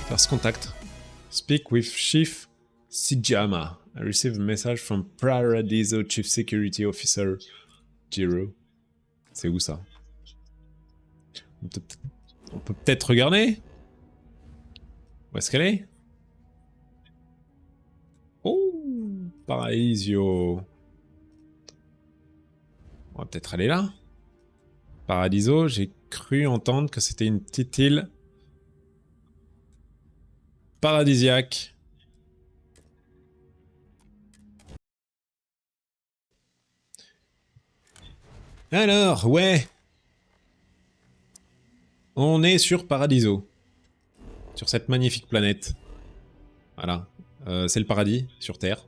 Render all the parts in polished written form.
First contact. Speak with Chief Sijama. I received a message from Paradiso Chief Security Officer Jiro. C'est où ça? On peut peut-être regarder? Où est-ce qu'elle est? Oh, Paradiso. On va peut-être aller là. Paradiso, j'ai cru entendre que c'était une petite île paradisiaque. Alors, ouais. On est sur Paradiso. Sur cette magnifique planète. Voilà. C'est le paradis sur Terre.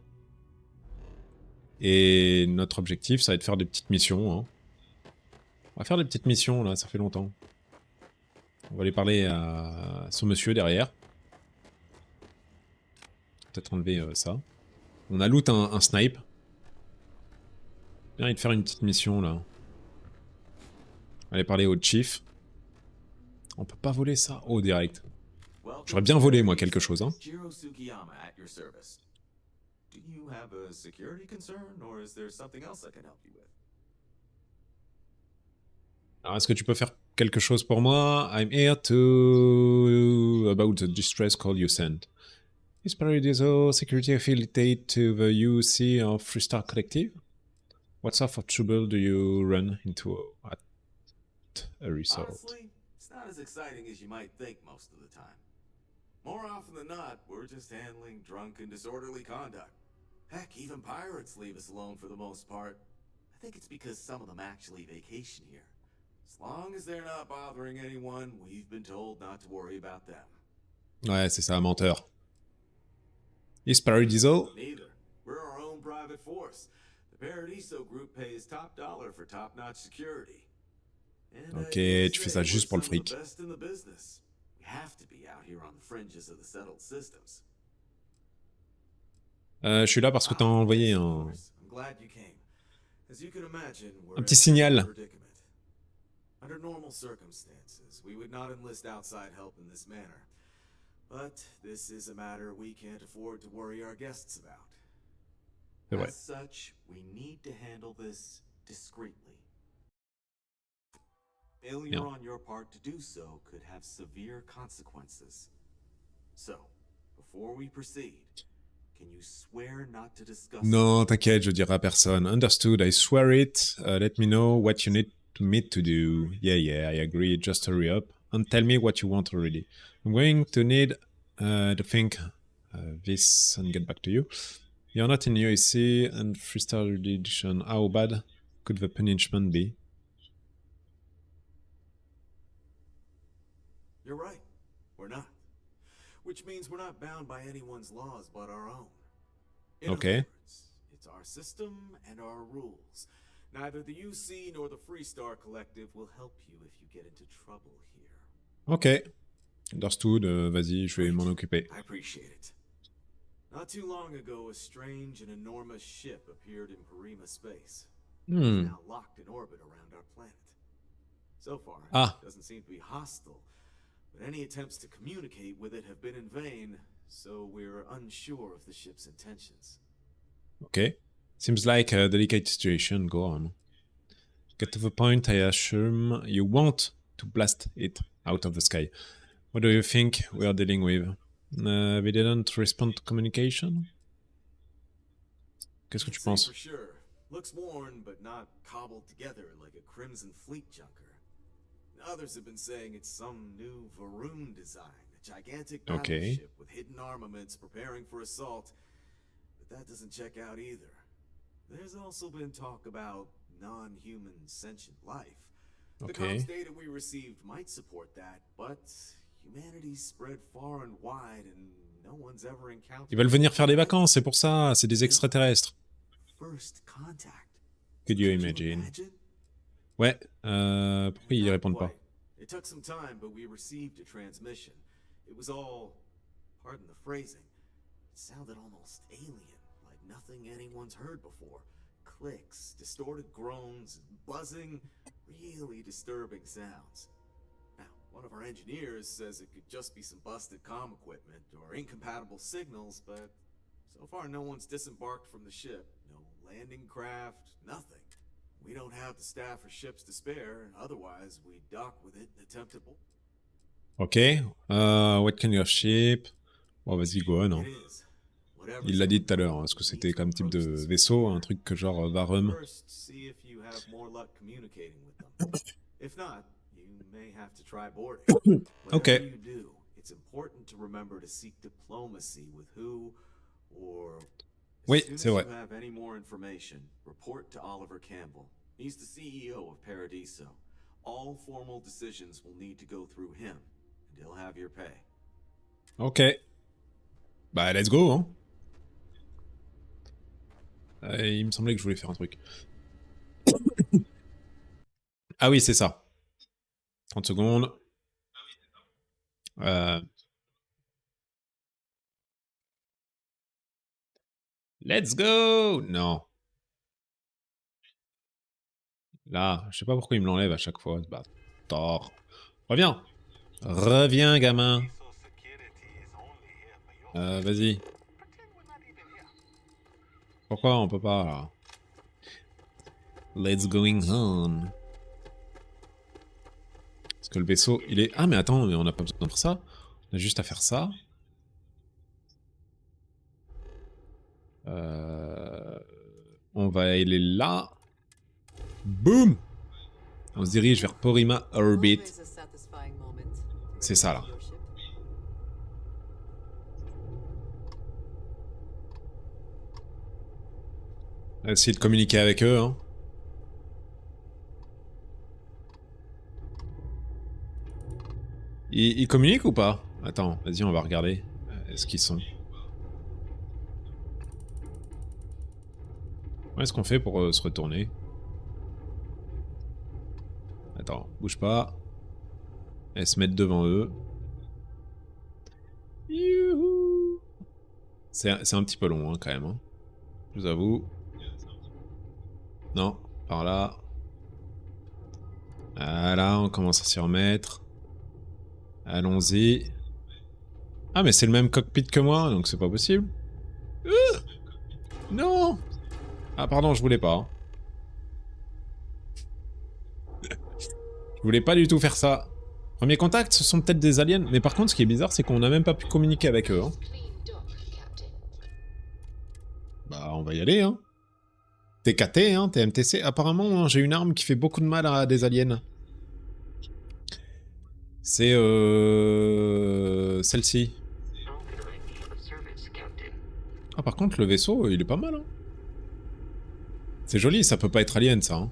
Et notre objectif, ça va être de faire des petites missions. Hein. On va faire des petites missions, là, ça fait longtemps. On va aller parler à ce monsieur derrière. Peut-être enlever ça. On a loot un snipe. J'ai envie de faire une petite mission, là. On va aller parler au chief. On peut pas voler ça. Oh, direct. J'aurais bien volé, moi, quelque chose, hein. Alors, est-ce que tu peux faire quelque chose pour moi? I'm here to... about the distress call you sent. Is Paradiso security affiliated to the UC of Freestar Collective? What sort of trouble do you run into at a resort? Honestly, it's not as exciting as you might think most of the time. More often than not, we're just handling drunk and disorderly conduct. Heck, even pirates leave us alone for the most part. I think it's because some of them actually vacation here. As long as they're not bothering anyone, we've been told not to worry about them. Ouais, c'est ça, menteur. Is Paradiso? Neither. We're our own private force. The Paradiso group pays top dollar for top-notch security. And Ok, tu fais ça juste pour le fric. Best in the business. We have to be out here on the fringes of the settled systems. Je suis là parce que t'as envoyé un... I'm glad you came. As you can imagine, we're un petit signal. Under normal circumstances, we would not enlist outside help in this manner. But this is a matter we can't afford to worry our guests about. As such, we need to handle this discreetly. Failure on your part to do so could have severe consequences. So, before we proceed, can you swear not to discuss... Non, t'inquiète, je dirai à personne. Understood, I swear it. Let me know what you need me to do. Yeah, I agree. Just hurry up and tell me what you want already. I'm going to need to think this and get back to you. You're not in UAC and Freestar Edition. How bad could the punishment be? You're right. We're not. Which means we're not bound by anyone's laws but our own. In other words, it's our system and our rules. Neither the UC nor the Freestar Collective will help you if you get into trouble here. Ok. Understood. Vas-y, je vais m'en occuper. I appreciate it. Not too long ago, a strange and enormous ship appeared in Parima space. It's now locked in orbit around our planet. So far, it doesn't seem to be hostile, but any attempts to communicate with it have been in vain, so we're unsure of the ship's intentions. Okay. Seems like a delicate situation. Go on. Get to the point. I assume you want to blast it out of the sky. What do you think we are dealing with? We didn't respond to communication? Qu'est-ce que tu penses? For sure. Looks worn, but not cobbled together like a Crimson Fleet junker. Others have been saying it's some new Varun design, a gigantic battleship with hidden armaments preparing for assault. But that doesn't check out either. There's also been talk about non-human sentient life. The comms data we received might support that, but humanity's spread far and wide and no one's ever encountered... Ils veulent venir faire des vacances, c'est pour ça, c'est des extraterrestres. First contact. Could you imagine? Ouais, pourquoi ils répondent pas? It took some time, but we received a transmission. It was all, pardon the phrasing, it sounded almost alien. Nothing anyone's heard before. Clicks, distorted groans, buzzing, really disturbing sounds. Now, One of our engineers says it could just be some busted comm equipment or incompatible signals, but so far no one's disembarked from the ship. No landing craft, nothing. We don't have the staff or ships to spare, otherwise we'd dock with it and attempt to... Ok. What kind of ship? Bon, vas-y, go on. Hein. Il l'a dit tout à l'heure. Est-ce que c'était comme type de vaisseau? Un truc que genre Varum? Ok. Oui, c'est vrai. He's the CEO of Paradiso. All formal decisions will need to go through him, and he'll have your pay. Ok. Bah, let's go, hein. Il me semblait que je voulais faire un truc. Ah oui, c'est ça. 30 secondes. Let's go! Non. Là, je sais pas pourquoi il me l'enlève à chaque fois. Bah, tort. Reviens! Reviens, gamin! Vas-y. Pourquoi on peut pas, là? Let's going on. Parce que le vaisseau, il est... Ah, mais attends, mais on n'a pas besoin de faire ça. On a juste à faire ça. On va aller là. Boum! On se dirige vers Porrima Orbit. C'est ça, là. On va essayer de communiquer avec eux, hein. Ils communiquent ou pas? Attends, vas-y, on va regarder. Est-ce qu'ils sont... Comment est-ce qu'on fait pour se retourner? Attends, bouge pas. Et se mettre devant eux. Youhou! C'est un petit peu long, hein, quand même. Hein. Je vous avoue. Non, par là. Voilà, on commence à s'y remettre. Allons-y. Ah, mais c'est le même cockpit que moi, donc c'est pas possible. Non! Ah, pardon, je voulais pas. Je voulais pas du tout faire ça. Premier contact, ce sont peut-être des aliens. Mais par contre, ce qui est bizarre, c'est qu'on n'a même pas pu communiquer avec eux. Hein. Bah, on va y aller, hein. TKT, hein, TMTC. Apparemment, hein, j'ai une arme qui fait beaucoup de mal à des aliens. C'est celle-ci. Ah, par contre, le vaisseau, il est pas mal. Hein. C'est joli, ça peut pas être alien, ça. Hein.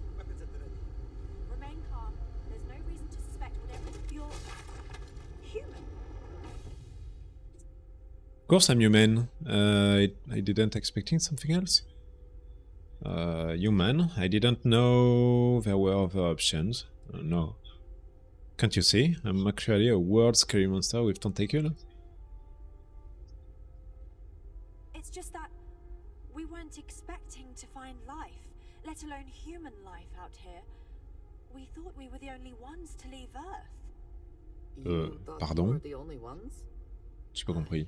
Of course I'm human. I didn't expecting something else. Human. I didn't know there were other options. No. Can't you see? I'm actually a world scary monster with tentacle. It's just that we weren't expecting to find life, let alone human life out here. We thought we were the only ones to leave Earth. Pardon? J'ai pas compris.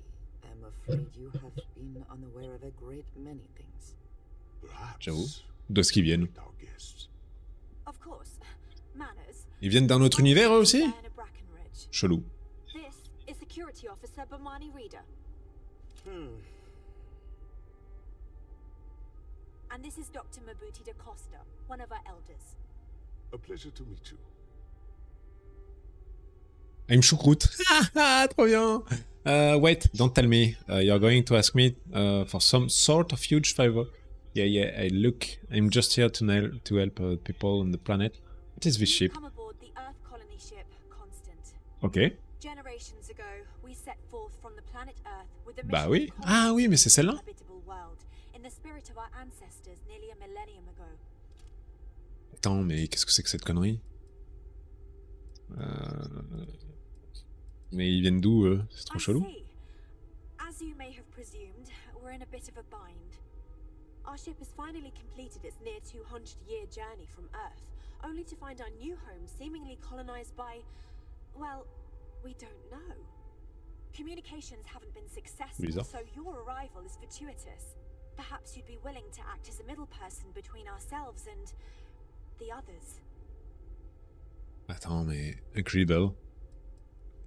J'avoue. D'où est-ce qu'ils viennent? Ils viennent d'un autre univers, eux aussi? Chelou. And this is Dr. Mabuti da Costa, one of our elders. A pleasure to meet you. I'm choucroute. Trop bien. Wait, don't tell me. You're going to ask me for some sort of huge favor. Yeah, I'm just here to help people on the planet. What is this ship? Come aboard the Earth colony ship, Constant. Ok. Generations ago, we set forth from the planet Earth with a Bah oui. Ah oui, mais c'est celle-là. In the spirit of our ancestors nearly a millennium ago. Attends, mais qu'est-ce que c'est que cette connerie? Mais ils viennent d'où, eux? C'est trop chelou. As you may have presumed, we're in a bit of a bind. Our ship has finally completed its near 200-year journey from Earth, only to find our new home seemingly colonized by Well, we don't know. Communications haven't been successful, Bizarre. so your arrival is fortuitous. Perhaps you'd be willing to act as a middle person between ourselves and the others. Attends, mais incredible.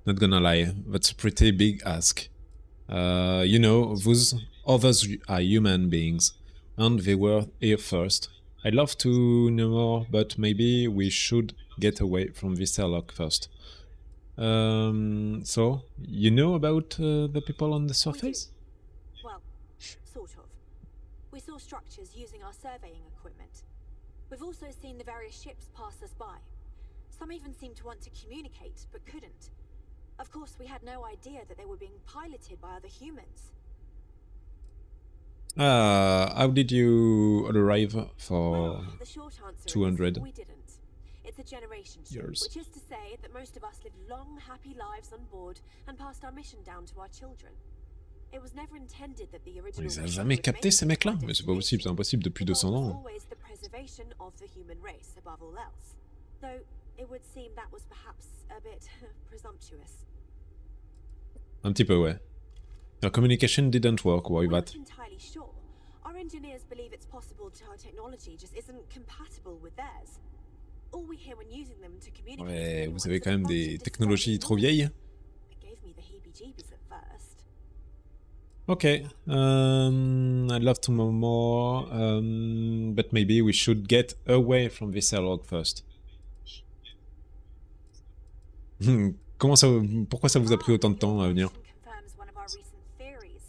Not gonna lie, that's a pretty big ask. You know, those others are human beings, and they were here first. I'd love to know more, but maybe we should get away from this airlock first. So, you know about the people on the surface? Well, sort of. We saw structures using our surveying equipment. We've also seen the various ships pass us by. Some even seemed to want to communicate, but couldn't. Of course, we had no idea that they were being piloted by other humans. How did you arrive for Well, the short answer 200 is we didn't. It's a generation ship, years? which is to say that most of us lived long, happy lives on board and passed our mission down to our children. It was never intended that the original Ils ont mission jamais would capté make ces it mecs-là? to our Mais c'est pas possible, c'est destination. impossible depuis The goal 200 was ans. always the preservation of the human race above all else. Though it would seem that was perhaps a bit presumptuous. Un petit peu, ouais. Your communication didn't work, why We're that? not entirely sure. Our engineers believe it's possible our technology just isn't compatible with theirs. All we hear when using them to communicate with Ouais, anyone vous avez is quand a même bunch des of technologies disturbing trop noise. vieilles. It gave me the heebie-jeebies at first. Okay, I'd love to know more, but maybe we should get away from this airlock first. Comment ça, pourquoi ça vous a pris autant de temps à venir? Confirms one of our recent theories.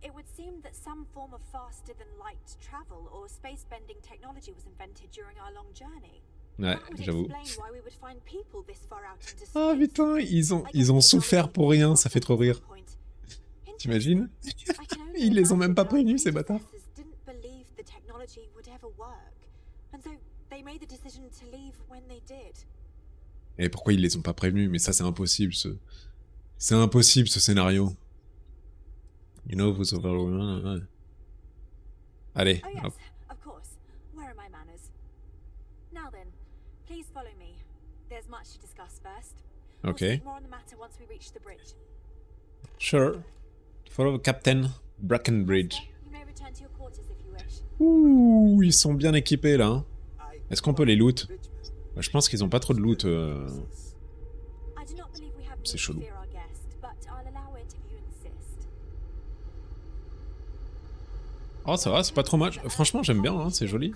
It would seem that some form of faster than light travel or space-bending technology was invented during our long journey. Ouais, That would j'avoue. explain why we would find people this far out into space. Ah putain, I ils guess ont they souffert found pour rien, people ça fait at trop rire. some point. T'imagines? I can only Ils les ont même imagine pas that our prévenus, ces bâtards. predecessors didn't believe the technology would ever work. And so they made the decision to leave when they did. Et pourquoi ils les ont pas prévenus? Mais ça, c'est impossible, c'est impossible, ce scénario. You know, vous over... Allez, Oh yes, hop. of course. Where are my manners? Now then, please follow me. There's much to discuss first. We'll Okay. speak more on the matter once we reach the bridge. Sure. Follow Captain Brackenbridge. Master, you may return to your quarters if you wish. Ouh, ils sont bien équipés, là. Est-ce qu'on peut les loot? Je pense qu'ils ont pas trop de loot. I do not believe we have C'est need to chelou. fear our guest, but I'll allow it if you insist. Oh, ça va, c'est pas trop mal. Franchement, j'aime bien, hein, c'est joli.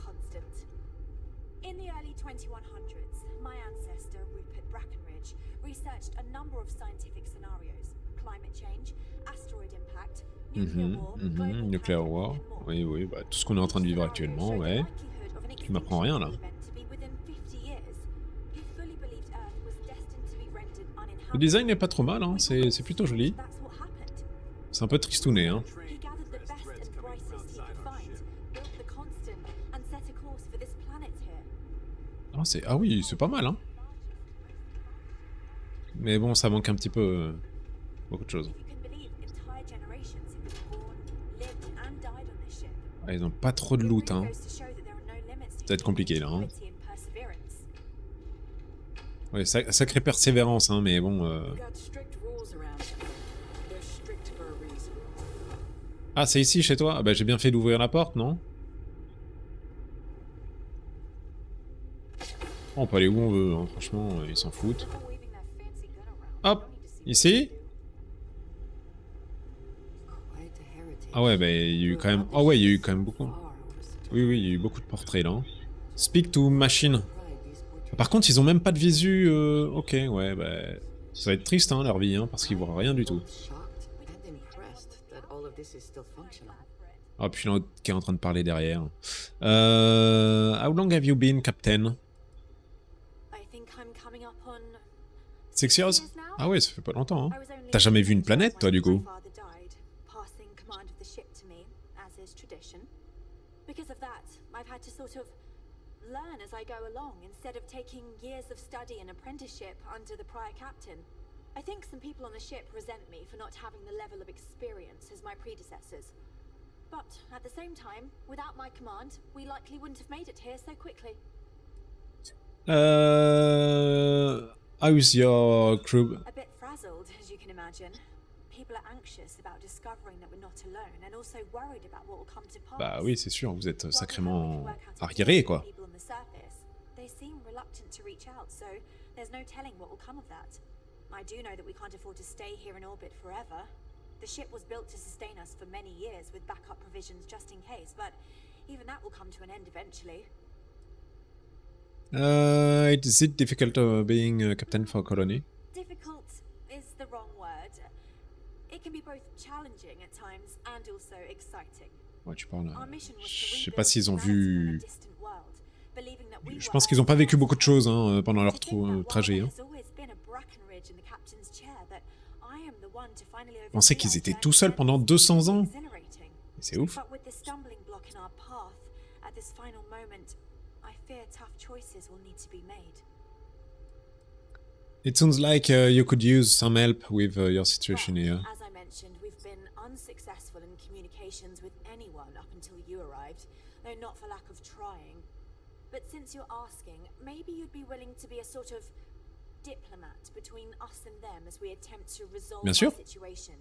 In the early 2100s, my ancestor, Rupert Brackenridge, researched a number of scientific scenarios. Climate change, asteroid impact, nuclear war, global Nuclear pandemic, War. and more. Oui, oui, bah, tout ce qu'on est en train de vivre actuellement, ouais. Tu m'apprends rien, là. Le design n'est pas trop mal, hein, c'est plutôt joli. C'est un peu tristouné, hein. Oh, ah oui, c'est pas mal, hein. Mais bon, ça manque un petit peu... beaucoup de choses. Ah, ils ont pas trop de loot, hein. Ça va être compliqué, là, hein. Ouais, sacrée persévérance, hein, mais bon... Ah, c'est ici, chez toi? Ah bah, j'ai bien fait d'ouvrir la porte, non? Oh, on peut aller où on veut, hein. Franchement, ils s'en foutent. Hop! Ici? Ah ouais, bah, il y a eu quand même... Oh ouais, il y a eu quand même beaucoup. Oui, oui, il y a eu beaucoup de portraits, là. Speak to machine. Par contre, ils ont même pas de visu... Ok, ouais, bah... Ça va être triste, hein, leur vie, hein, parce qu'ils voient rien du tout. Oh, puis l'autre qui est en train de parler derrière. How long have you been, Captain? 6 years? Ah ouais, ça fait pas longtemps, hein. T'as jamais vu une planète, toi, du coup? Learn as I go along instead of taking years of study and apprenticeship under the prior captain. I think some people on the ship resent me for not having the level of experience as my predecessors. But at the same time, without my command, we likely wouldn't have made it here so quickly. How is your crew? A bit frazzled, as you can imagine. People are anxious about discovering that we're not alone, and also worried about what will come to pass. Bah oui, c'est sûr, vous êtes While we hope we can sacrément work out a arriérés, deal quoi. with people on the surface, they seem reluctant to reach out, so there's no telling what will come of that. I do know that we can't afford to stay here in orbit forever. The ship was built to sustain us for many years with backup provisions just in case, but even that will come to an end eventually. Is it difficult being a captain for a colony? Difficult is the wrong word. It can be both challenging at times and also exciting. Ouais, tu parles. Our mission was to Je sais rebuild pas s'ils ont humanity on a vu. distant world, believing that we Je were pense qu'ils ont pas vécu beaucoup de choses hein, pendant leur To think that while trajet. there Hein. has always been a Brackenridge in the captain's chair, that I am the one to finally Ils pensaient oversee qu'ils our étaient journey tout seuls pendant ends 200 ans. exhilarating. C'est ouf. But with the stumbling block in our path, at this final moment, I fear tough choices will need to be made. It sounds like you could use some help with your situation Well, here. as I mentioned, we've been unsuccessful in communications with anyone up until you arrived, though not for lack of trying. But since you're asking, maybe you'd be willing to be a sort of diplomat between us and them as we attempt to resolve Bien our sûr. situation.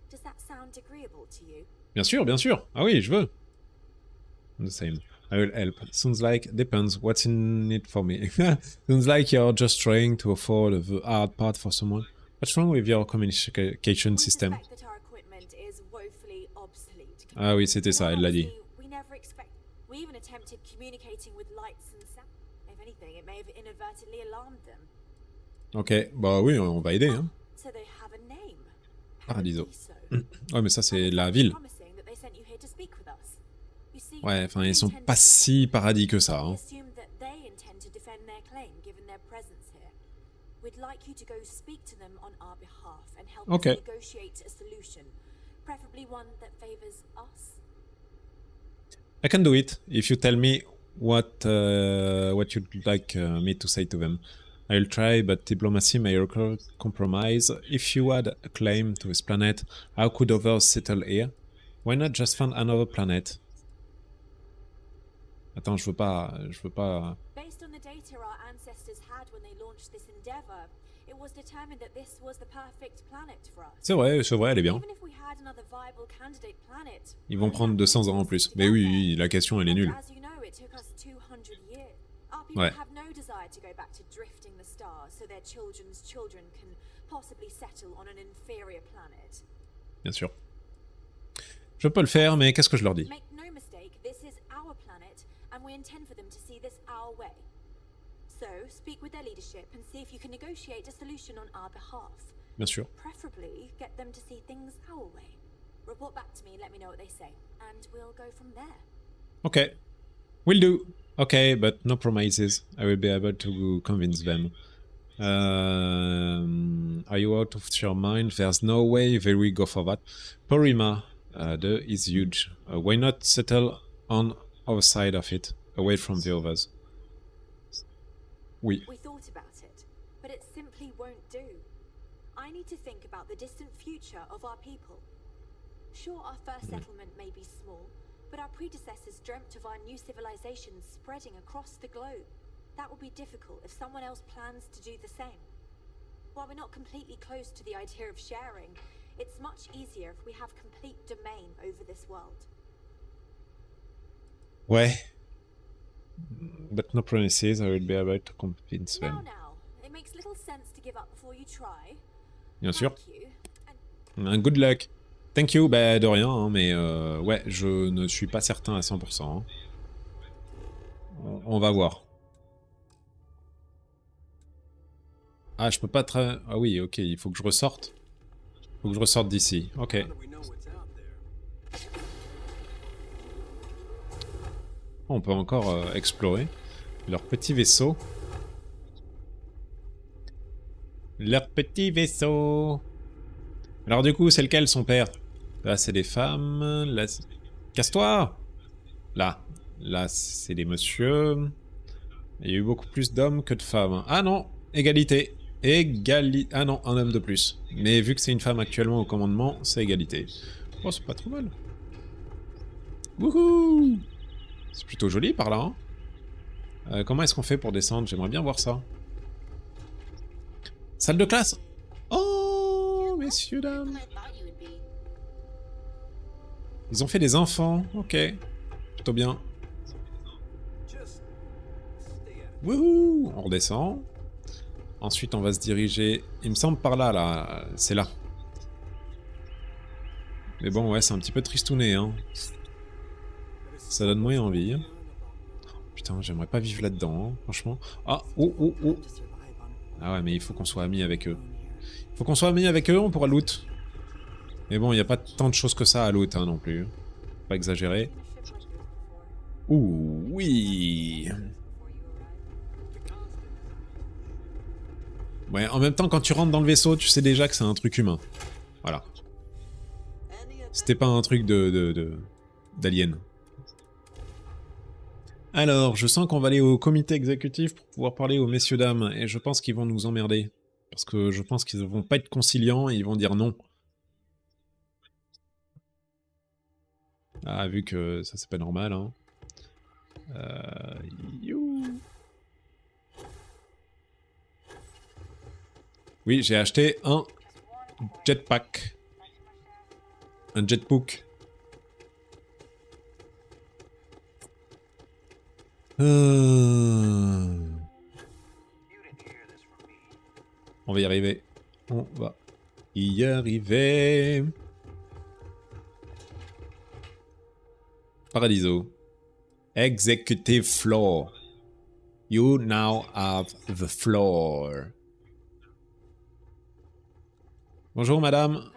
Does that sound agreeable to you? Bien sûr, bien sûr. Ah oui, je veux. I'm the same. I will help. Sounds like depends. What's in it for me? Sounds like you're just trying to afford the hard part for someone. What's wrong with your communication We system? suspect that our equipment is woefully obsolete. Ah oui, c'était ça, elle l'a dit. Honestly, we never expect. We even attempted communicating with lights and sound. If anything, it may have inadvertently alarmed them. Ok, bah oui, on va aider. Hein. So they have a name. Paradiso. Paradiso. Ouais, mais ça c'est And la it's ville. promising that they sent you here to speak with us. You see, Ouais, enfin we ils sont intend pas to si defend. paradis que ça. We Hein. assume that they intend to defend their claim given their presence here. We'd like you to go speak to them on our behalf and help Okay. us negotiate a solution, preferably one that favors us. I can do it if you tell me what you'd like me to say to them. I'll try, but diplomacy may require compromise. If you had a claim to this planet, how could others settle here? Why not just find another planet? Attends, je veux pas. Based on the data our ancestors had when they launched this endeavor, it was determined that this was the perfect planet for us. C'est vrai, elle est bien. Even if we had another viable candidate planet, Ils vont prendre 200 ans en plus. Mais oui, la question elle est nulle. As you know, it took us 200 years. Our people Ouais. have no desire to go back to drifting the stars so their children's children can possibly settle on an inferior planet. Bien sûr. Je peux le faire, mais qu'est-ce que je leur dis? Make no mistake, this is our planet, and we intend for them to see this our way. So, speak with their leadership and see if you can negotiate a solution on our behalf. Bien sûr. Preferably, get them to see things our way. Report back to me, let me know what they say, and we'll go from there. Okay. Will do. Okay, but no promises. I will be able to convince them. Are you out of your mind? There's no way they will go for that. Porima is huge. Why not settle on our side of it, away from the others? Oui. We thought about it, but it simply won't do. I need to think about the distant future of our people. Sure, our first settlement may be small, but our predecessors dreamt of our new civilization spreading across the globe. That will be difficult if someone else plans to do the same. While we're not completely close to the idea of sharing, it's much easier if we have complete domain over this world. Ouais. But no promises, I will be able to convince them. Now, it makes little sense to give up before you try. Bien sûr. Thank you. And Good luck. Thank you, bah de rien, hein, mais ouais, je ne suis pas certain à 100%. Hein. On va voir. Ah, je peux pas très... Ah oui, ok, il faut que je ressorte. Il faut que je ressorte d'ici, ok. On peut encore explorer leur petit vaisseau. Leur petit vaisseau. Alors du coup, c'est lequel son père? Là, c'est des femmes. Là, casse-toi! Là. Là, c'est des messieurs. Il y a eu beaucoup plus d'hommes que de femmes. Ah non! Égalité. Ah non, un homme de plus. Mais vu que c'est une femme actuellement au commandement, c'est égalité. Oh, c'est pas trop mal. Wouhou! C'est plutôt joli par là, hein. Comment est-ce qu'on fait pour descendre? J'aimerais bien voir ça. Salle de classe. Oh, messieurs, dames. Ils ont fait des enfants. Ok. Plutôt bien. Wouhou. On redescend. Ensuite, on va se diriger... Il me semble par là, là. C'est là. Mais bon, ouais, c'est un petit peu tristouné, hein. Ça donne moins envie. Putain, j'aimerais pas vivre là-dedans, hein, franchement. Ah, oh, oh, oh. Ah ouais, mais il faut qu'on soit amis avec eux. Il faut qu'on soit amis avec eux, on pourra loot. Mais bon, il n'y a pas tant de choses que ça à loot, hein, non plus. Pas exagérer. Ouh, oui. Ouais, en même temps, quand tu rentres dans le vaisseau, tu sais déjà que c'est un truc humain. Voilà. C'était pas un truc d'alien. Alors, je sens qu'on va aller au comité exécutif pour pouvoir parler aux messieurs dames, et je pense qu'ils vont nous emmerder. Parce que je pense qu'ils vont pas être conciliants et ils vont dire non. Ah, vu que ça c'est pas normal, hein. Oui, j'ai acheté un jetpack. Un jetbook. On va y arriver. On va y arriver. Paradiso. Executive floor. You now have the floor. Bonjour madame.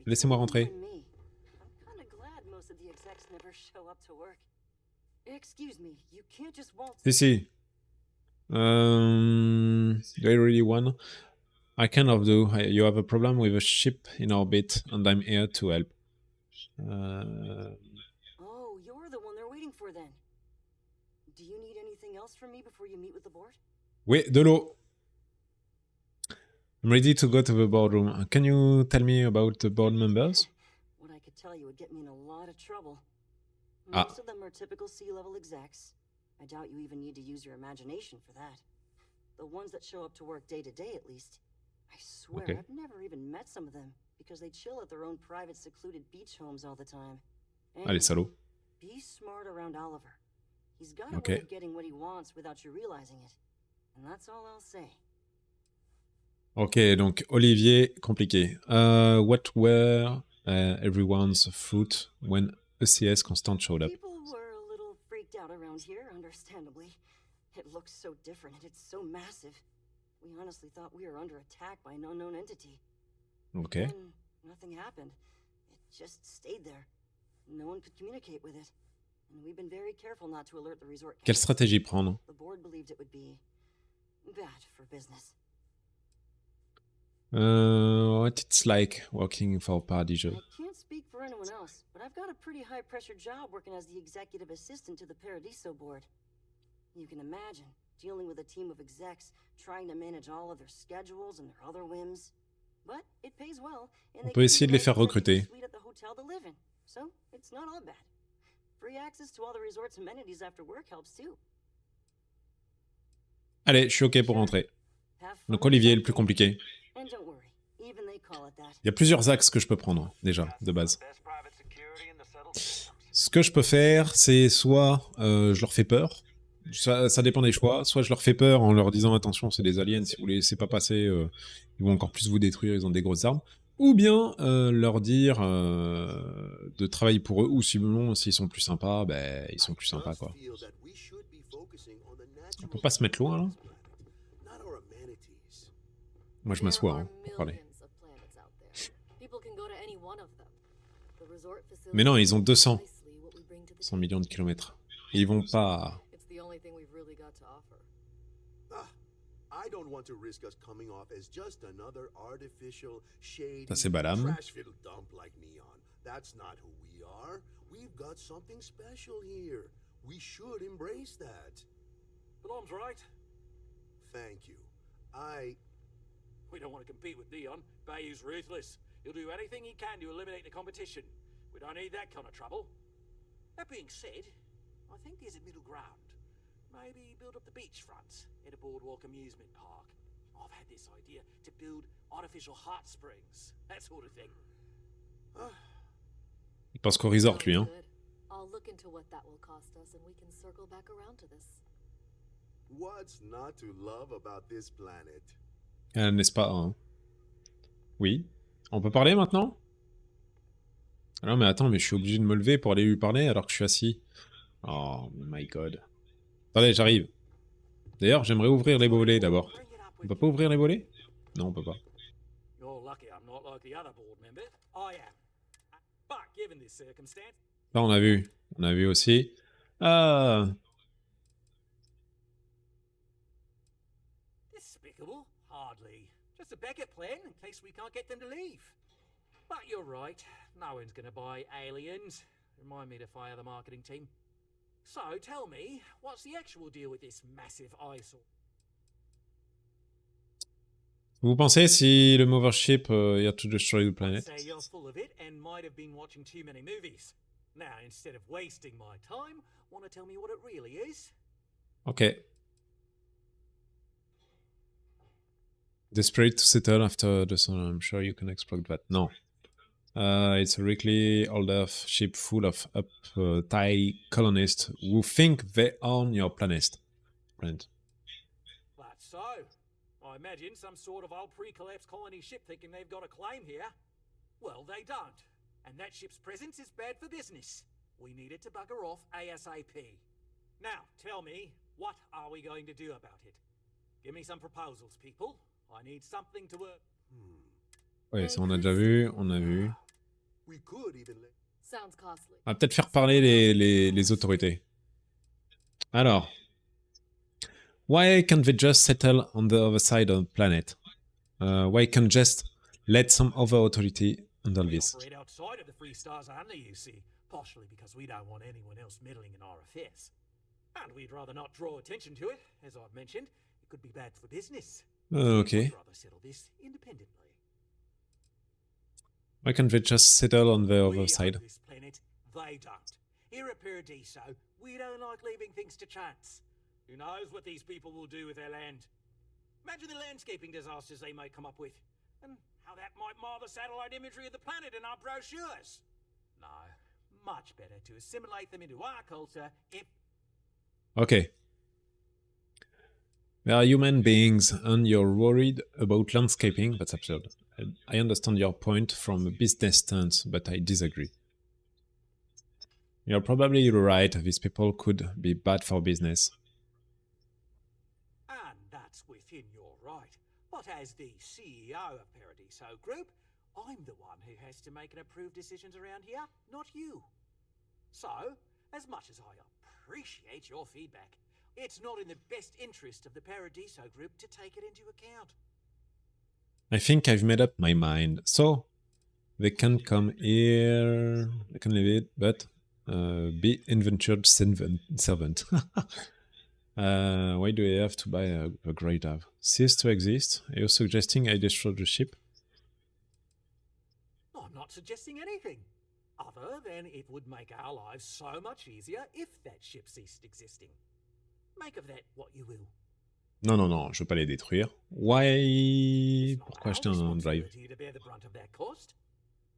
Laissez-moi rentrer. Si, si. Do I really want? I kind of do. You have a problem with a ship in orbit, and I'm here to help. Oh, you're the one they're waiting for then. Do you need anything else from me before you meet with the board? Oui, de l'eau. I'm ready to go to the boardroom. Can you tell me about the board members? What I could tell you would get me in a lot of trouble. Ah. Most of them are typical C-level execs. I doubt you even need to use your imagination for that. The ones that show up to work day to day, at least. I swear, Okay. I've never even met some of them because they chill at their own private, secluded beach homes all the time. Allez, salaud. Be smart around Oliver. He's got a Okay. way of getting what he wants without you realizing it. And that's all I'll say. Ok, donc Olivier, compliqué. What were everyone's fruit when ECS Constant showed up? People were a little freaked out around here, understandably. It looks so different and it's so massive. We honestly thought we were under attack by an unknown entity. Ok. Then nothing happened. It just stayed there. No one could communicate with it. And we've been very careful not to alert the resort. Quelle stratégie prendre? The board believed it would be bad for business. What it's like working for Paradiso. I can't speak for anyone else, but I've got a pretty high-pressure job working as the executive assistant to the Paradiso board. You can imagine dealing with a team of execs, trying to manage all of their schedules and their other whims. But it pays well, and On they peut essayer de les faire recruter. suite at the hotel to live in. So it's not all bad. Free access to all the resort's amenities after work helps too. Allez, je suis ok pour rentrer. Have fun Donc Olivier est le plus someday. compliqué. And don't worry, even they call it that. Il y a plusieurs axes que je peux prendre, déjà, de base. Ce que je peux faire, c'est soit je leur fais peur, ça dépend des choix, soit je leur fais peur en leur disant attention c'est des aliens, si vous les laissez pas passer, ils vont encore plus vous détruire, ils ont des grosses armes, ou bien leur dire de travailler pour eux, ou sinon s'ils sont plus sympas, ben ils sont plus sympas quoi. On peut pas se mettre loin là. Moi je m'assois hein, pour parler. Mais non, ils ont 200 millions de kilomètres. Et ils vont pas... Ça c'est Balam. We don't want to compete with Dion. Bayou's ruthless. He'll do anything he can to eliminate the competition. We don't need that kind of trouble. That being said, I think there's a middle ground. Maybe build up the beachfront at a boardwalk amusement park. I've had this idea to build artificial hot springs, that sort of thing. Il pense qu'au resort, lui, hein. Good. I'll look into what that will cost us and we can circle back around to this. What's not to love about this planet? N'est-ce pas, hein? Oui. On peut parler maintenant? Alors, mais attends, mais je suis obligé de me lever pour aller lui parler alors que je suis assis. Oh my god. Attendez, j'arrive. D'ailleurs, j'aimerais ouvrir les volets d'abord. On peut pas ouvrir les volets? Non, on peut pas. You're lucky I'm not like the other board member. I am. But given this circumstance, Là, on a vu. On a vu aussi. Ah! despicable? Hardly. Just a backup plan in case we can't get them to leave. But you're right. No one's gonna buy aliens. Remind me to fire the marketing team. So tell me, what's the actual deal with this massive eyesore? Vous pensez si le mothership you have to destroy the I'd planet? say you're full of it and might have been watching too many movies. Now, instead of wasting my time, want to tell me what it really is? Okay. Desperate to settle after the sun, I'm sure you can exploit that. No. It's a really older ship full of uptight colonists who think they own your planet. That's so. I imagine some sort of old pre-collapse colony ship thinking they've got a claim here. Well, they don't. And that ship's presence is bad for business. We need it to bugger off ASAP. Now, tell me, what are we going to do about it? Give me some proposals, people. I need something to work. Ouais, ça on a déjà vu, on a vu. We could even let... Sounds costly. On va peut-être faire parler les autorités. Alors. Why can't they just settle on the other side of the planet? Why can't just let some other authority handle We this? operate outside of the Free Stars only, you see, partially because we don't want anyone else meddling in our affairs. And we'd rather not draw attention to it, as I've mentioned. It could be bad for business. Okay. I'd rather settle this independently. Why can't they just settle on the We other own side? this planet, they don't. Here at Paradiso, we don't like leaving things to chance. Who knows what these people will do with their land? Imagine the landscaping disasters they might come up with, and how that might mar the satellite imagery of the planet in our brochures. No, much better to assimilate them into our culture if... Okay. They are human beings and you're worried about landscaping? That's absurd. I understand your point from a business stance, but I disagree. You're probably right, these people could be bad for business. And that's within your right. But as the CEO of Paradiso Group, I'm the one who has to make and approve decisions around here, not you. So, as much as I appreciate your feedback, it's not in the best interest of the Paradiso Group to take it into account. I think I've made up my mind. So, they can come here, they can leave it, but be inventured servant. Why do I have to buy a great app? Cease to exist? Are you suggesting I destroy the ship? I'm not suggesting anything, other than it would make our lives so much easier if that ship ceased existing. Make of that what you will. Non, non, non, je veux pas les détruire. Why? Pourquoi acheter un drive? To bear the brunt of that cost.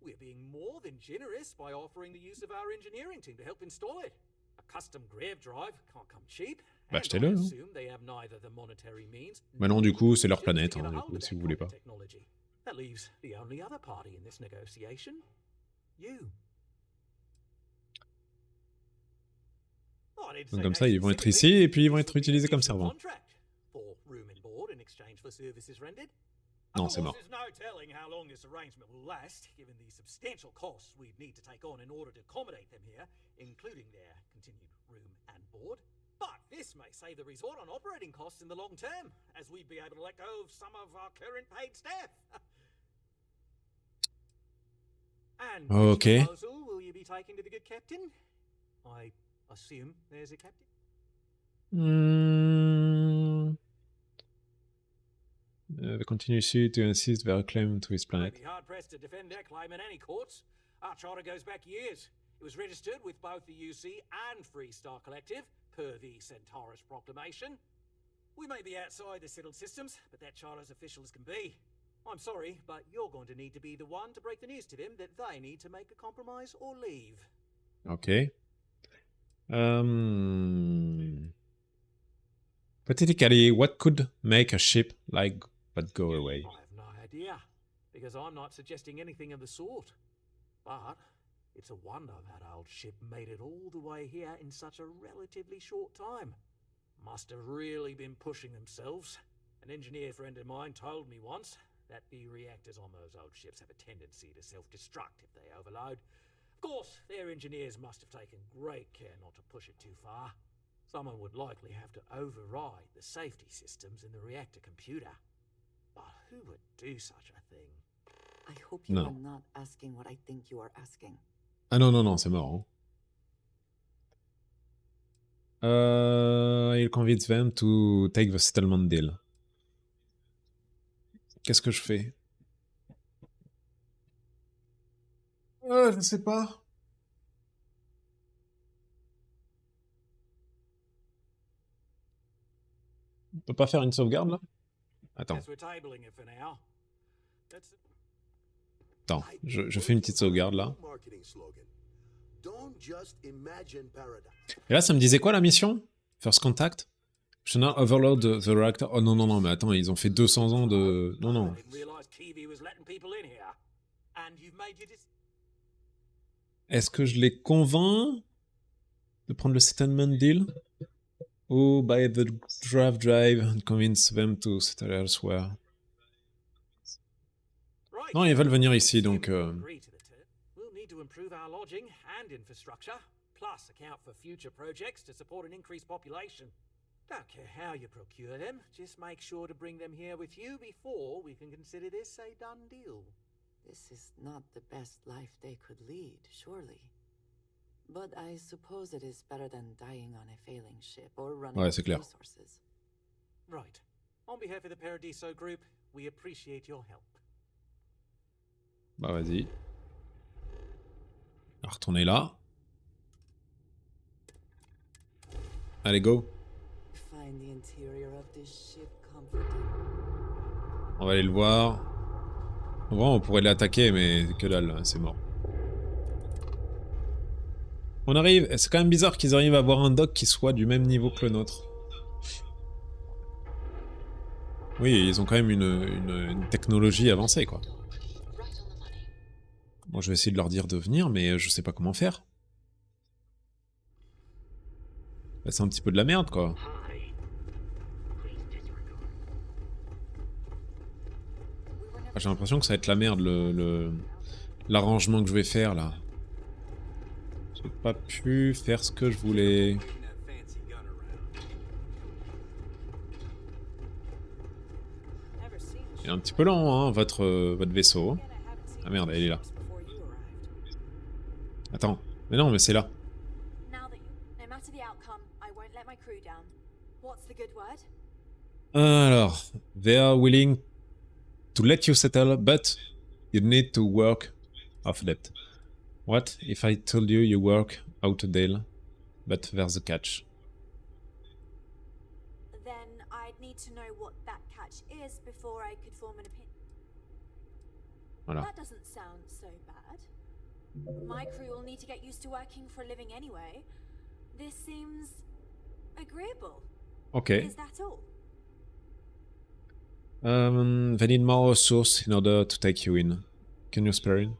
We're being more than generous by offering the use of our engineering team to help install it. A custom grav drive can't come cheap. Bah, achetez-le, hein. Bah non, du coup, c'est leur planète, hein, du coup, si vous voulez pas. That leaves the only other party in this negotiation. You. Donc comme ça, ils vont être ici et puis ils vont être utilisés comme servants. Non, c'est mort. There's no telling how long this arrangement will last, given the substantial costs we'd need to take on in order to accommodate them here, including their continued room and board. But this may save the resort on operating costs in the long term, as we'd be able to let go of some of our current paid staff. And Okay. which proposal will you be taking to the good captain? I assume there's a captain? They continue to insist their claim to his planet. I'd be hard pressed to defend that claim in any courts. Our charter goes back years. It was registered with both the UC and Free Star Collective, per the Centaurus Proclamation. We may be outside the settled systems, but that child as official as can be. I'm sorry, but you're going to need to be the one to break the news to them that they need to make a compromise or leave. Okay. Hypothetically, what could make a ship like but go away? I have no idea, because I'm not suggesting anything of the sort. But it's a wonder that old ship made it all the way here in such a relatively short time. Must have really been pushing themselves. An engineer friend of mine told me once that the reactors on those old ships have a tendency to self-destruct if they overload. Of course, their engineers must have taken great care not to push it too far. Someone would likely have to override the safety systems in the reactor computer. But who would do such a thing? I hope you No. are not asking what I think you are asking. Ah non, non, non, c'est mort. He'll convince them to take the settlement deal. Qu'est-ce que je fais? Je sais pas. On peut pas faire une sauvegarde là? Attends, As we're tabling it for now. That's attends, je fais une petite sauvegarde là. Marketing slogan. Don't just imagine paradise. Et là, ça me disait quoi la mission? First contact? Should not overload the reactor. Oh non, non, non, mais attends, ils ont fait 200 ans de... Non, non. I didn't realize Kiwi was letting people in here. And you've made your Est-ce que je les convainc de prendre le settlement deal? Ou buy the draft drive and convince them to settle elsewhere? Right. Non, ils veulent venir ici, donc... Agree to the term. We'll need to improve our lodging and infrastructure, plus account for future projects to support an increased population. Don't care how you procure them, just make sure to bring them here with you before we can consider this a done deal. This is not the best life they could lead, surely. But I suppose it is better than dying on a failing ship or running Ouais, out c'est of clair. resources. Right. On behalf of the Paradiso Group, we appreciate your help. Bah vas-y. On va retourner là. Allez, go. Find the interior of this ship comforting. On va aller le voir. En vrai, on pourrait l'attaquer, mais que dalle, c'est mort. On arrive. C'est quand même bizarre qu'ils arrivent à avoir un dock qui soit du même niveau que le nôtre. Oui, ils ont quand même une technologie avancée, quoi. Bon, je vais essayer de leur dire de venir, mais je sais pas comment faire. Là, c'est un petit peu de la merde, quoi. Ah, j'ai l'impression que ça va être la merde, l'arrangement que je vais faire, là. J'ai pas pu faire ce que je voulais. Il est un petit peu lent, hein, votre vaisseau. Ah merde, elle est là. Attends, mais non, mais c'est là. Alors, they are willing to let you settle, but you need to work off debt. What if I told you you work out a deal, but there's a catch? Then I'd need to know what that catch is before I could form an opinion. Voilà. That doesn't sound so bad. My crew will need to get used to working for a living anyway. This seems agreeable. Okay. Is that all? They need more resources in order to take you in. Can you spare it?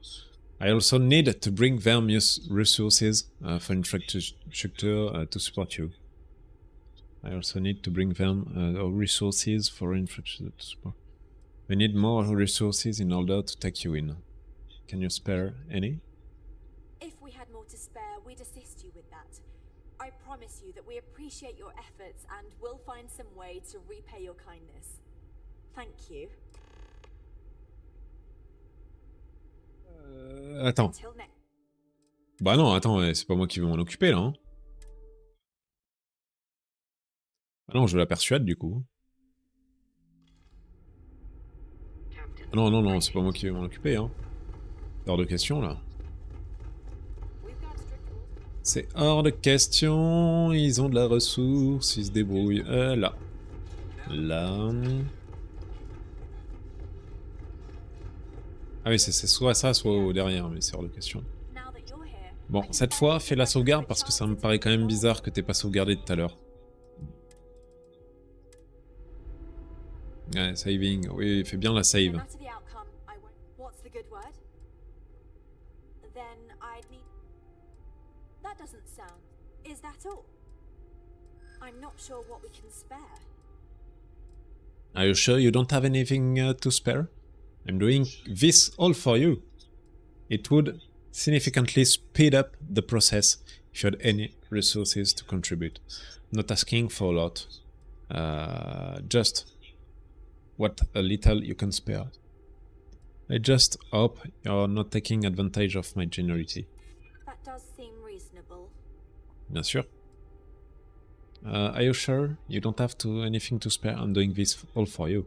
I also need to bring them resources for infrastructure to support you. I also need to bring them resources for infrastructure to support. We need more resources in order to take you in. Can you spare any? If we had more to spare, we'd assist you with that. I promise you that we appreciate your efforts and we'll find some way to repay your kindness. Thank you. Attends. Until next. Bah non, attends, c'est pas moi qui vais m'en occuper là. Hein. Ah non, je la persuade du coup. Ah non, non, non, c'est pas moi qui vais m'en occuper. Hein. C'est hors de question là. C'est hors de question. Ils ont de la ressource, ils se débrouillent. Là. Là. Ah oui, c'est soit ça, soit au derrière, mais c'est hors de question. Bon, cette fois, fais la sauvegarde parce que ça me paraît quand même bizarre que t'aies pas sauvegardé tout à l'heure. Ouais, saving. Oui, fais bien la save. Are you sure you don't have anything to spare? I'm doing this all for you. It would significantly speed up the process if you had any resources to contribute. Not asking for a lot. Just what a little you can spare. I just hope you're not taking advantage of my generosity. That does seem reasonable. Bien sûr. Are you sure you don't have anything to spare? I'm doing this all for you.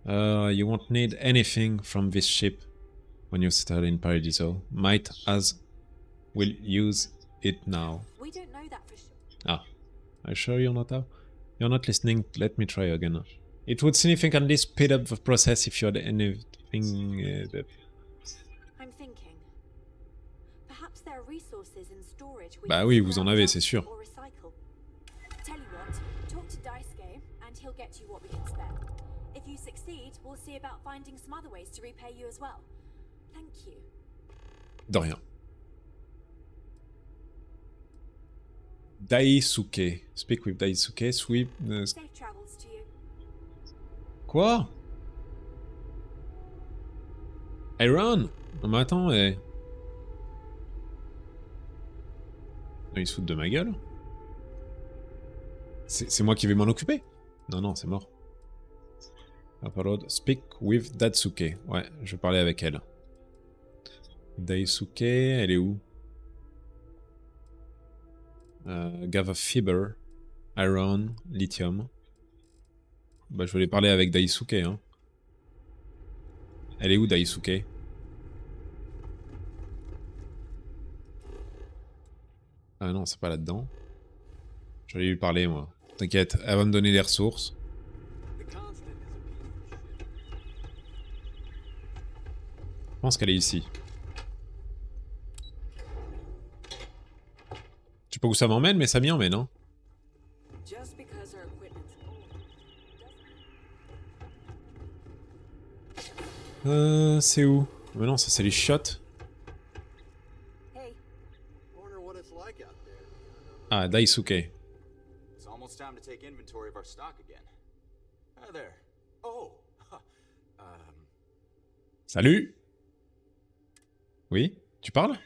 You won't need anything from this ship when you settle in Paradiso. Might as well use it now. We don't know that for sure. Ah, are you sure you're not listening? Let me try again. It would significantly speed up the process if you had anything. I'm thinking. Perhaps there are resources in storage. Bah oui, vous en avez, c'est sûr. Tell you what, talk to Daisuke and he'll get you what we can spare. If you succeed, we'll see about finding some other ways to repay you as well. Thank you. De rien. Daisuke. Speak with Daisuke. Safe travels to you. Quoi? Iron? Non mais attends, Non, ils se foutent de ma gueule. C'est moi qui vais m'en occuper? Non, c'est mort. Upload. Speak with Datsuke. Ouais, je vais parler avec elle. Daisuke, elle est où? Gava Fiber, Iron, Lithium. Bah, je vais aller parler avec Daisuke. Hein. Elle est où, Daisuke? Ah non, c'est pas là-dedans. J'allais lui parler, moi. T'inquiète, elle va me donner des ressources. Je pense qu'elle est ici. Je sais pas où ça m'emmène, mais ça m'y emmène, hein. C'est où? Mais non, ça c'est les shots. Ah, Daisuke. It's almost time to take inventory of our stock again. Hi there. Oh. Salut. Oui, tu parles?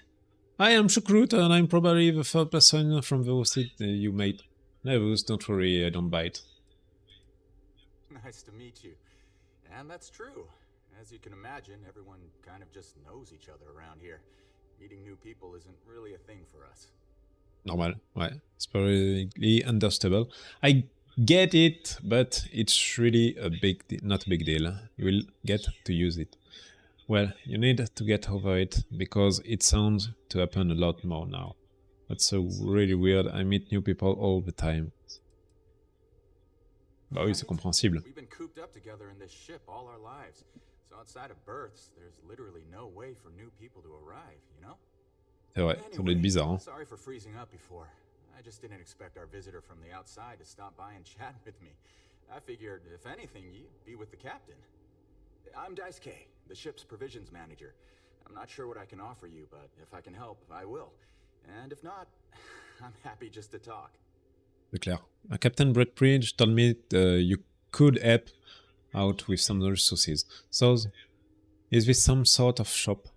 I am Shukrut and I'm probably the third person from the hosted you made. Nervous, don't worry, I don't bite. Nice to meet you. And that's true. As you can imagine, everyone kind of just knows each other around here. Meeting new people isn't really a thing for us. Normal, ouais. It's probably understandable. I get it, but it's really not a big deal. You will get to use it. Well, you need to get over it, because it sounds to happen a lot more now. That's so really weird. I meet new people all the time. Bah oui, c'est compréhensible. We've been cooped up together in this ship all our lives. So outside of berths, there's literally no way for new people to arrive, you know? C'est vrai, ça doit être bizarre, hein. Sorry for freezing up before. I just didn't expect our visitor from the outside to stop by and chat with me. I figured, if anything, you'd be with the captain. I'm Daisuke, the ship's provisions manager. I'm not sure what I can offer you, but if I can help, I will. And if not, I'm happy just to talk. C'est clair. Captain Breckenridge told me you could help out with some resources. So, is this some sort of shop?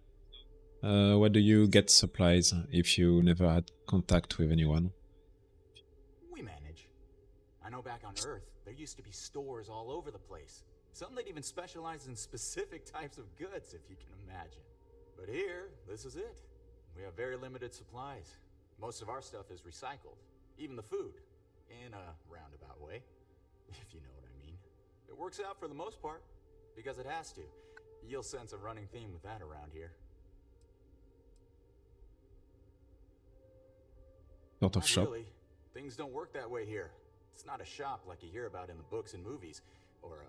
Where do you get supplies if you never had contact with anyone? We manage. I know back on Earth, there used to be stores all over the place. Some that even specialize in specific types of goods, if you can imagine. But here, this is it. We have very limited supplies. Most of our stuff is recycled. Even the food. In a roundabout way, if you know what I mean. It works out for the most part, because it has to. You'll sense a running theme with that around here. Sort of shop. Really. Things don't work that way here. It's not a shop like you hear about in the books and movies, or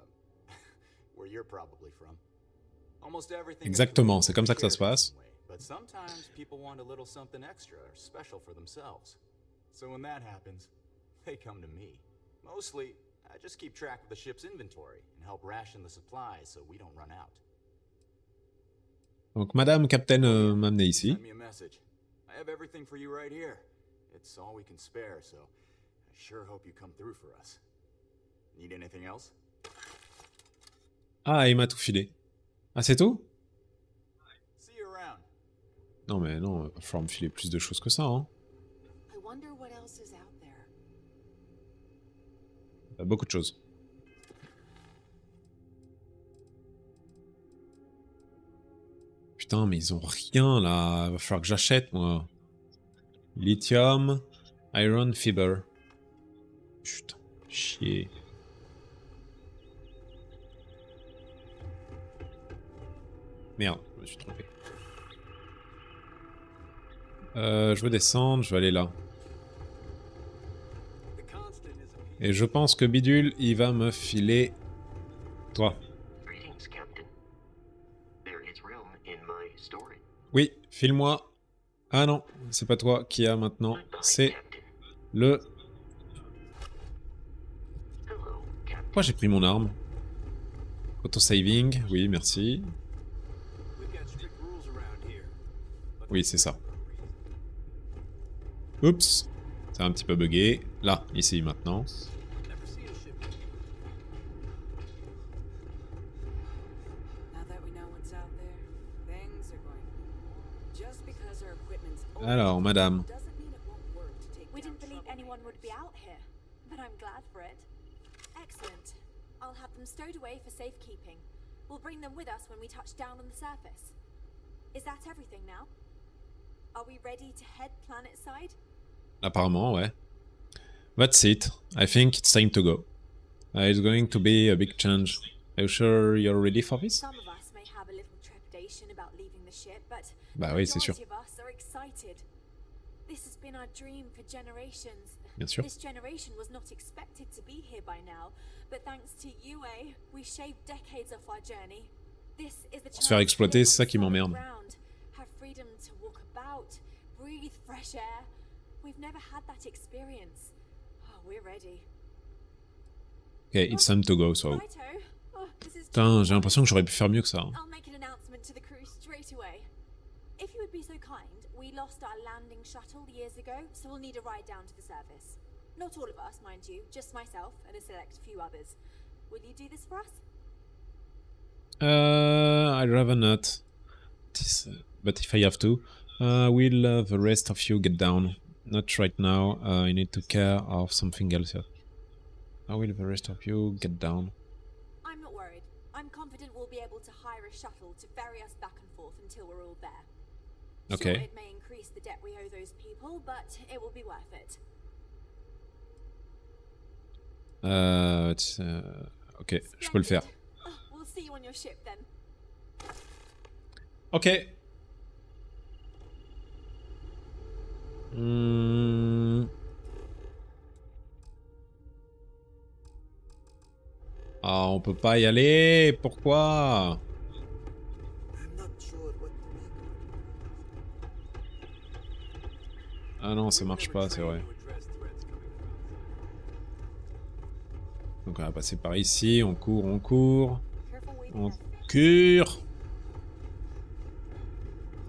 where you're probably from. Almost everything. Exactement, c'est comme ça que ça se passe. But sometimes people want a little something extra or special for themselves. So when that happens, they come to me. Mostly, I just keep track of the ship's inventory and help ration the supplies so we don't run out. Donc Madame Captain m'a amené ici. Send me a message. I have everything for you right here. It's all we can spare, so I sure hope you come through for us. Need anything else? Ah, il m'a tout filé. Ah, c'est tout? See you around. Non mais non, il va falloir me filer plus de choses que ça, hein. I wonder what else is out there. Beaucoup de choses. Putain, mais ils ont rien là. Va falloir que j'achète moi. Lithium, Iron Fiber. Putain, chier. Merde, je me suis trompé. Je veux descendre, je vais aller là. Et je pense que Bidule, il va me filer... Toi. Oui, file-moi. Ah non, c'est pas toi qui a maintenant. C'est le... Pourquoi j'ai pris mon arme? Auto-saving, oui, merci. Oui, c'est ça. Oups. C'est un petit peu bugué. Là, ici, maintenant. Alors, madame. We didn't believe anyone would be out here, but I'm glad for it. Excellent. I'll have them stowed away for safekeeping. We'll bring them with us when we touch down on the surface. Is that everything now? Are we ready to head planet side? Apparemment, ouais. That's it. I think it's time to go. It's going to be a big change. Are you sure you're ready for this? Some of us may have a little trepidation about leaving the ship, but Bah oui, c'est sûr. the majority of us are excited. This has been our dream for generations. Bien sûr. This generation was not expected to be here by now, but thanks to UA, we shaved decades off our journey. This is the Se faire exploiter, c'est ça qui m'emmerde. Have freedom to walk about, breathe fresh air. We've never had that experience. Oh, we're ready. Okay, it's time to go, so... Righto. Oh, this is Putain, j'ai l'impression que j'aurais pu faire mieux que ça. Hein. I'll make an announcement to the crew straight away. If you would be so kind, we lost our landing shuttle years ago, so we'll need a ride down to the surface. Not all of us, mind you, just myself and a select few others. Will you do this for us? I'd rather not. But if I have to, will the rest of you get down? Not right now. I need to care of something else yet. How will the rest of you get down? I'm not worried. I'm confident we'll be able to hire a shuttle to ferry us back and forth until we're all there. Okay. Sure, it may increase the debt we owe those people, but it will be worth it. Ok, je peux le faire. Oh, we'll see you on your ship then. Ok. Ah, on peut pas y aller. Pourquoi? Ah non, ça marche pas, c'est vrai. Donc on va passer par ici, on court, on court. On cure.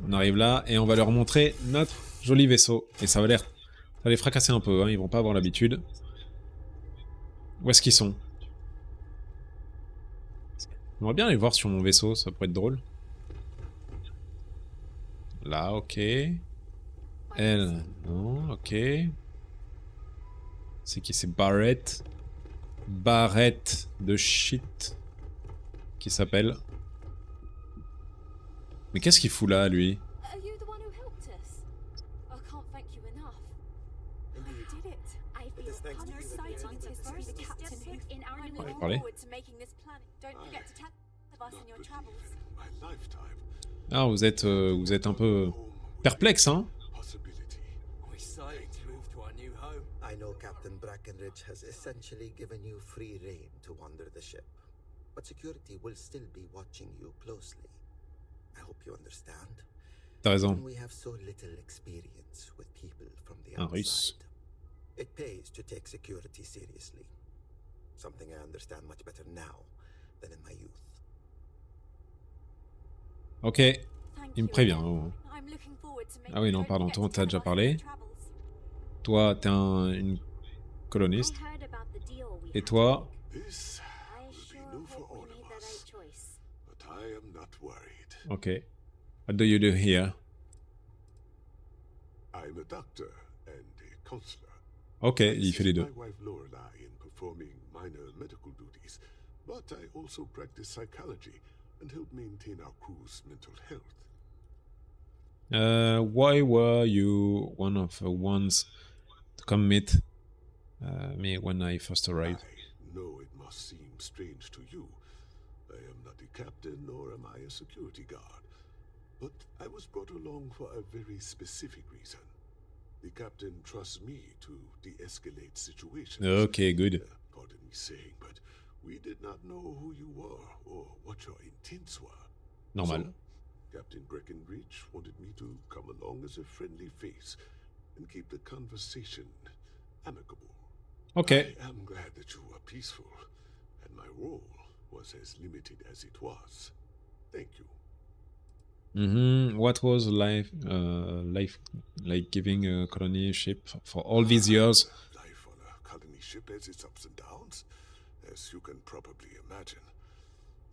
On arrive là et on va leur montrer notre joli vaisseau. Et ça va l'air... Ça va les fracasser un peu, hein, ils vont pas avoir l'habitude. Où est-ce qu'ils sont? J'aimerais bien les voir sur mon vaisseau, ça pourrait être drôle. Là, ok. Elle, non, ok. C'est qui? C'est Barrett. Barrett de shit. Qui s'appelle. Mais qu'est-ce qu'il fout là, lui? Are you the one who helped us? I can't thank you enough. I did it. I feel how exciting it is to be the captain who I'm looking forward to making this planet. Don't forget to tell of us in your travels. Ah, vous êtes un peu perplexe, hein? I know Captain Brack Breckenridge has essentially given you free rein to wander the ship, but security will still be watching you closely. I hope you understand. T'as raison. When we have so little experience with people from the Un russe. outside, it pays to take security seriously. Something I understand much better now than in my youth. Ok, il me prévient. Oh. Ah oui, non, pardon, toi, on t'a déjà parlé. Toi, t'es une coloniste. Et toi... This will be new for all of us, but I am not worried. Ok. What do you do here? I'm a doctor and a counselor. Ok, il fait les deux. My wife Lorelai in performing minor medical duties, but I also practice psychology and help maintain our crew's mental health. Why were you one of the ones to come meet me when I first arrived? I know it must seem strange to you. I am not a captain, nor am I a security guard. But I was brought along for a very specific reason. The captain trusts me to de-escalate situations. Okay, good. Pardon me saying, but we did not know who you were or what your intents were. Normal. So, Captain Breckenridge wanted me to come along as a friendly face and keep the conversation amicable. Okay. I am glad that you were peaceful, and my role was as limited as it was. Thank you. What was life like giving a colony ship for all these years? Life on a colony ship has its ups and downs, as you can probably imagine.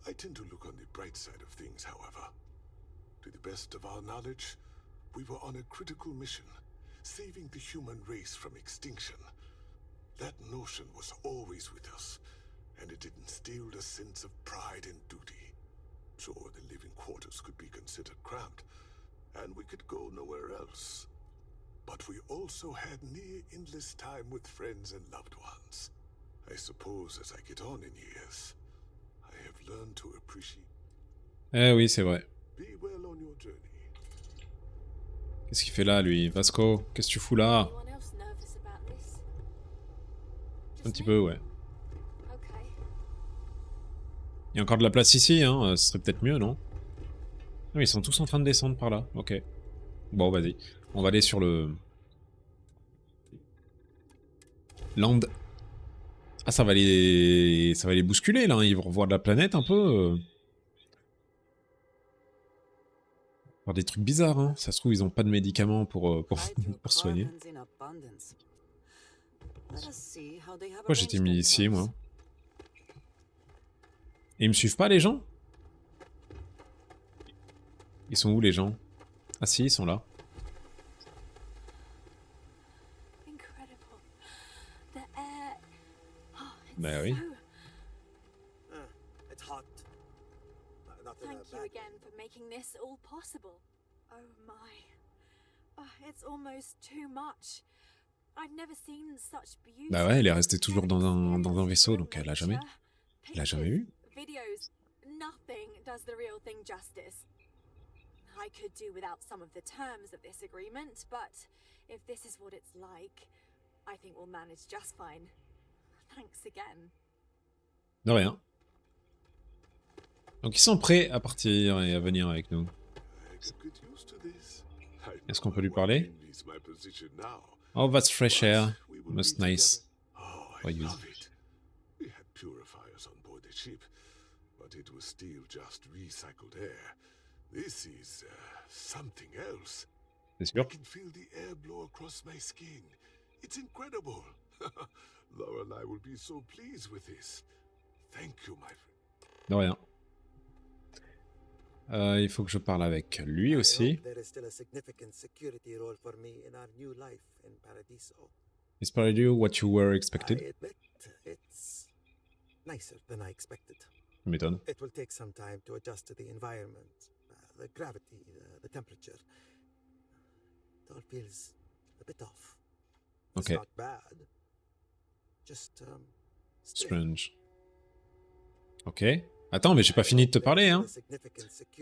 I tend to look on the bright side of things, however. To the best of our knowledge, we were on a critical mission, saving the human race from extinction. That notion was always with us, and it instilled a sense of pride and duty. Sure, the living quarters could be considered cramped, and we could go nowhere else. But we also had near endless time with friends and loved ones. I suppose as I get on in years, I have learned to appreciate. Eh oui, c'est vrai. Be well on your journey. Qu'est-ce qu'il fait là, lui? Vasco, qu'est-ce que tu fous là? Un petit peu, ouais. Il y a encore de la place ici, hein. Ce serait peut-être mieux, non? Ah, ils sont tous en train de descendre par là. Ok. Bon, vas-y. On va aller sur le... Land. Ah, ça va les bousculer, là. Ils vont revoir de la planète, un peu. Voir des trucs bizarres, hein. Ça se trouve, ils ont pas de médicaments pour soigner. Pourquoi j'étais mis ici, moi? Et ils me suivent pas, les gens? Ils sont où, les gens? Ah si, ils sont là. Bah oui. Thank you again for making this all possible. Oh my. Oh, it's almost too much. I've never seen such beauty. Bah ouais, elle est restée toujours dans un vaisseau, donc elle a jamais vu. Videos, nothing does the real thing justice. I could do without some of the terms of this agreement, but if this is what it's like, I think we'll manage just fine. Thanks again. De rien. Donc ils sont prêts à partir et à venir avec nous. Est-ce qu'on peut lui parler? Oh, that's fresh air. Most nice. Oh, I love it. We had purifiers on board the ship, but it was still just recycled air. This is something else. C'est sûr. I can feel the air blow across my skin. It's incredible. Lorelai will be so pleased with this. Thank you, my friend. De rien. Il faut que je parle avec lui aussi. Is Paradiso what you were expected? I admit it's nicer than I expected. M'étonne. It will take some time to adjust to the environment, the gravity, the temperature. It all feels a bit off. It's Okay. not bad. Just strange. Ok. Attends, mais j'ai pas fini de te parler, hein.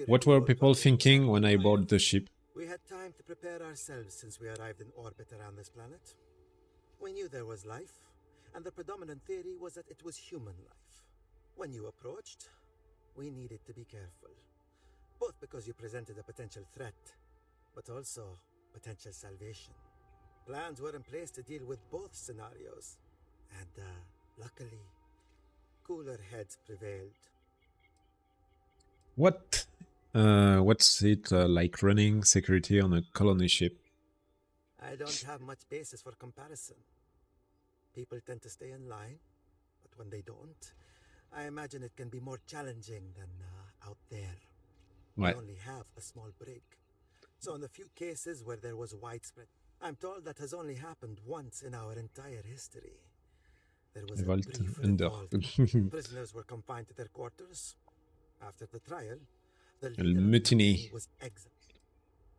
What were people thinking when I boarded the ship? We had time to prepare ourselves since we arrived in orbit around this planet. We knew there was life, and the predominant theory was that it was human life. When you approached, we needed to be careful. Both because you presented a potential threat, but also potential salvation. Plans were in place to deal with both scenarios, and luckily, cooler heads prevailed. What's it like running security on a colony ship? I don't have much basis for comparison. People tend to stay in line, but when they don't, I imagine it can be more challenging than out there. Ouais. We only have a small break. So in the few cases where there was widespread, I'm told that has only happened once in our entire history. There was a brief revolt. Prisoners were confined to their quarters. After the trial, the leader mutiny was exiled.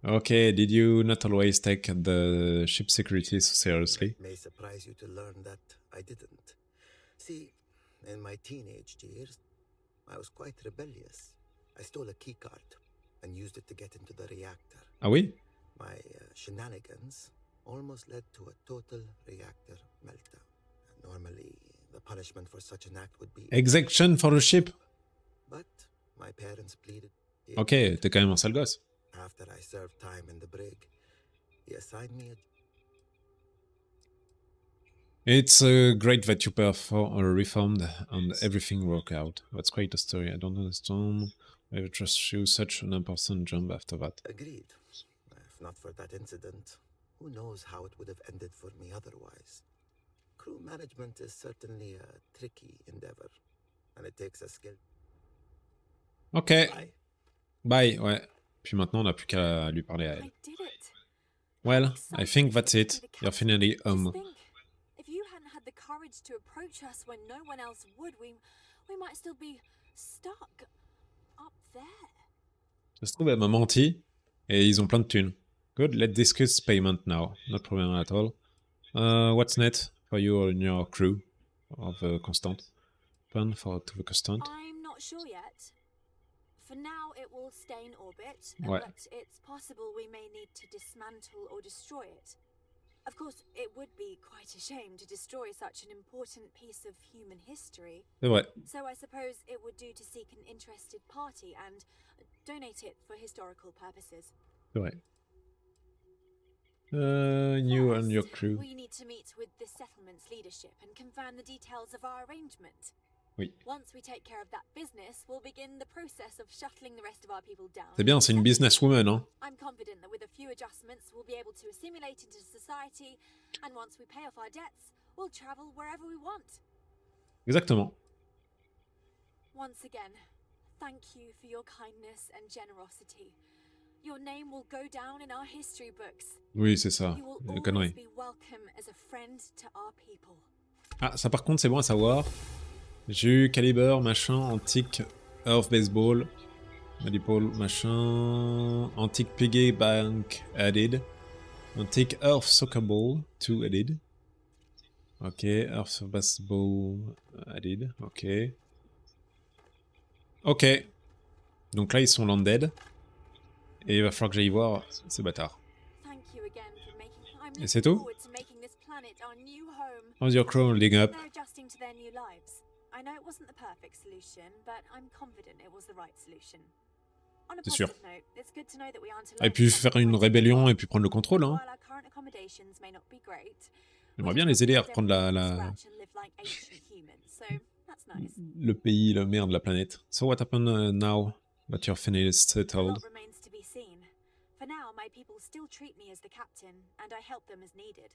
Okay, did you not always take the ship security so seriously? It may surprise you to learn that I didn't. See, in my teenage years, I was quite rebellious. I stole a keycard and used it to get into the reactor. Ah oui? My shenanigans almost led to a total reactor meltdown. Normally, the punishment for such an act would be Execution for the ship? But my parents pleaded. Ok, t'es quand même un sale gosse. After I served time in the brig, he assigned me a... It's great that you reformed and everything worked out. That's quite a story. I don't understand why you just do such an important jump after that. Agreed. If not for that incident, who knows how it would have ended for me otherwise. Crew management is certainly a tricky endeavor, and it takes a skill. Ok. Bye, ouais. Puis maintenant, on n'a plus qu'à lui parler à elle. Well, I think that's it. You're finally home. If you hadn't had the courage to approach us when no one else would, we might still be stuck up there. Ça se trouve, elle m'a menti, et ils ont plein de thunes. Good, let's discuss payment now. No problem at all. What's net for you and your crew of Constant? Plan to the Constant? I'm not sure yet. For now, it will stay in orbit, Ouais. but it's possible we may need to dismantle or destroy it. Of course, it would be quite a shame to destroy such an important piece of human history. C'est vrai. So I suppose it would do to seek an interested party and donate it for historical purposes. C'est vrai. You and your crew. We need to meet with the settlement's leadership and confirm the details of our arrangement. Oui. Once we take care of that business, we'll begin the process of shuttling the rest of our people down. C'est bien, c'est une businesswoman, hein. I'm confident that with a few adjustments, we'll be able to assimilate into society, and once we pay off our debts, we'll travel wherever we want. Exactement. Once again, thank you for your kindness and generosity. Your name will go down in our history books. Oui, c'est ça. You will La always connerie. be welcome as a friend to our people. Ah, ça par contre, c'est bon à savoir. J'ai eu Caliber, machin, antique, Earth Baseball, Medipole, machin, antique Piggy Bank added, antique Earth Soccer Ball 2 added. Ok, Earth Baseball added, ok. Ok. Donc là, ils sont landed. Et il va falloir que j'aille voir ces bâtards. Et c'est tout? How's your crew holding up? They're adjusting to their new lives. I know it wasn't the perfect solution, but I'm confident it was the right solution. On a C'est sûr. positive note, it's good to know that we aren't Et puis faire une rébellion et puis prendre le contrôle, hein. While our current accommodations may not be great, J'aimerais bien les aider à reprendre le pays, la merde, la planète. So what happened now that you're finished settled? remains to be seen. For now, my people still treat me as the captain, and I help them as needed.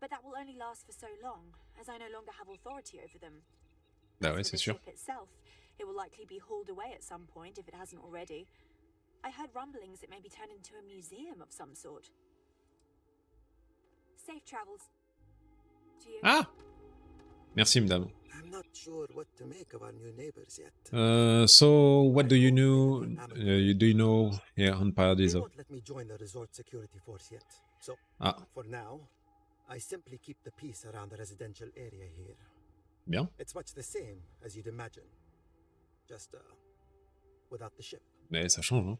But that will only last for so long, as I no longer have authority over them. Bah ouais, c'est sûr. The ship itself, it will likely be hauled away at some point if it hasn't already. I heard rumblings it may be turned into a museum of some sort. Safe travels. To you. Ah! Merci, madame. I'm not sure what to make of our new neighbors yet. So, what do you know? Do you know here on They Paradiso? won't let me join the resort security force yet. So, Ah, for now, I simply keep the peace around the residential area here. bien. It's much the same as you'd imagine. Just, without the ship. Mais ça change, hein.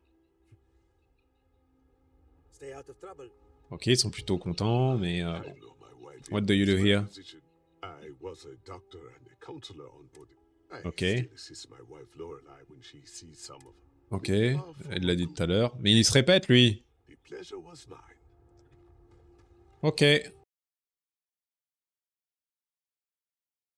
Stay out of trouble. Ok, ils sont plutôt contents, mais... What do you do here? I was a doctor and a counselor on board. I Ok. still assist my wife Lorelai when she sees some of Ok, il l'a dit tout à l'heure. Mais il se répète, lui. The pleasure was mine. Ok.